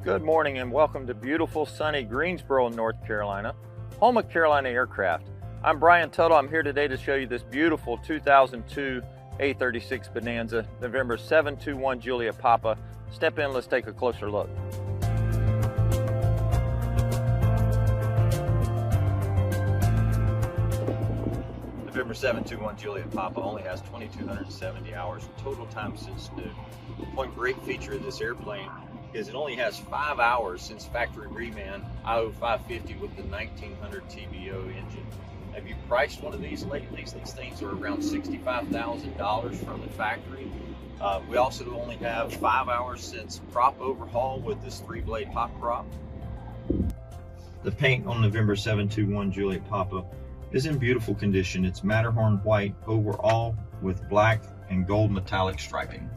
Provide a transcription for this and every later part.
Good morning and welcome to beautiful sunny Greensboro, North Carolina, home of Carolina Aircraft. I'm Brian Tuttle. I'm here today to show you this beautiful 2002 A36 Bonanza, November 721 Juliet Papa. Step in, let's take a closer look. November 721 Juliet Papa only has 2,270 hours total time since new. One great feature of this airplane is it only has 5 hours since factory reman IO550 with the 1900 TBO engine. Have you priced one of these lately? These things are around $65,000 from the factory. We also only have 5 hours since prop overhaul with this 3-blade hot prop. The paint on November 721 Juliet Papa is in beautiful condition. It's Matterhorn white overall with black and gold metallic striping.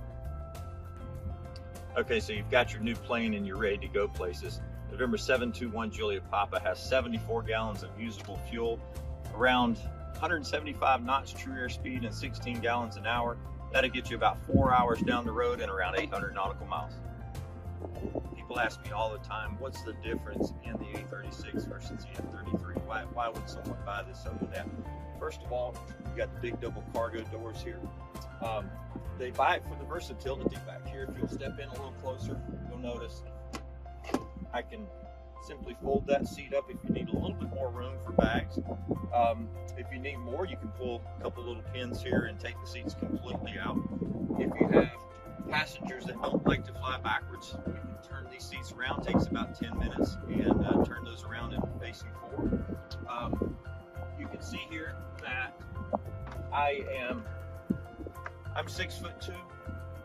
Okay, so you've got your new plane and you're ready to go places. November 721 Juliet Papa has 74 gallons of usable fuel, around 175 knots true airspeed and 16 gallons an hour. That'll get you about 4 hours down the road and around 800 nautical miles. People ask me all the time, what's the difference in the A36 versus the F33? Why would someone buy this over that? First of all, you've got the big double cargo doors here. They buy it for the versatility back here. If you'll step in a little closer, you'll notice I can simply fold that seat up if you need a little bit more room for bags. If you need more, you can pull a couple little pins here and take the seats completely out. If you have passengers that don't like to fly backwards, you can turn these seats around. It takes about 10 minutes and turn those around and facing forward. You can see here that I'm 6'2".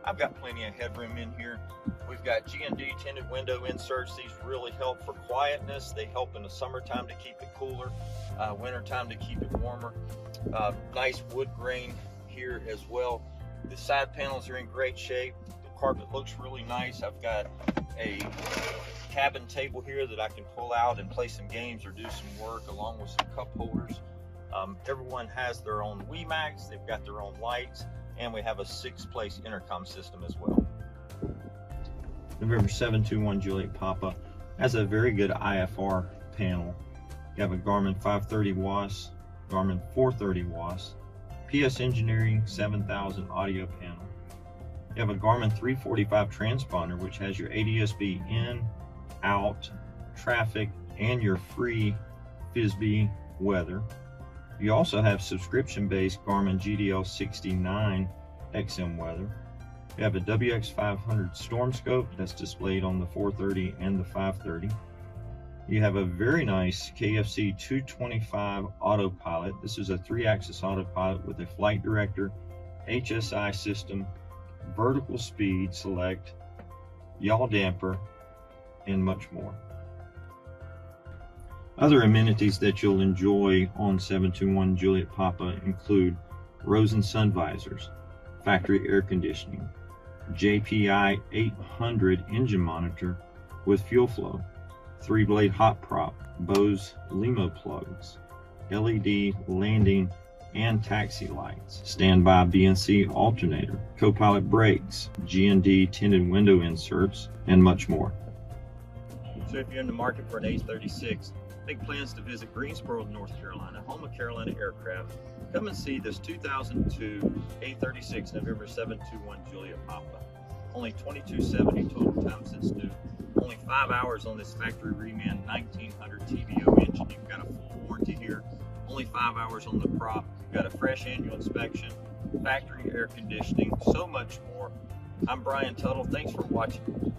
I've got plenty of headroom in here. We've got G&D tinted window inserts. These really help for quietness. They help in the summertime to keep it cooler, wintertime to keep it warmer. Nice wood grain here as well. The side panels are in great shape. The carpet looks really nice. I've got a cabin table here that I can pull out and play some games or do some work along with some cup holders. Everyone has their own WAAS. They've got their own lights. And we have a 6-place intercom system as well. November 721 Juliet Papa has a very good IFR panel. You have a Garmin 530 WAAS, Garmin 430 WAAS, PS Engineering 7000 audio panel. You have a Garmin 345 transponder, which has your ADS-B in, out, traffic, and your free FISB weather. You also have subscription-based Garmin GDL69 XM weather. You have a WX500 Stormscope that's displayed on the 430 and the 530. You have a very nice KFC 225 Autopilot. This is a 3-axis Autopilot with a flight director, HSI system, vertical speed select, yaw damper, and much more. Other amenities that you'll enjoy on 721 Juliet Papa include Rosen sun visors, factory air conditioning, JPI 800 engine monitor with fuel flow, 3-blade hot prop, Bose limo plugs, LED landing and taxi lights, standby BNC alternator, co-pilot brakes, G&D tinted window inserts, and much more. So if you're in the market for an A36, make plans to visit Greensboro, North Carolina, home of Carolina Aircraft. Come and see this 2002 A36 November 721 Juliet Papa. Only 2,270 total time since new. Only 5 hours on this factory reman 1900 TBO engine. You've got a full warranty here. Only 5 hours on the prop. You've got a fresh annual inspection, factory air conditioning, so much more. I'm Brian Tuttle. Thanks for watching.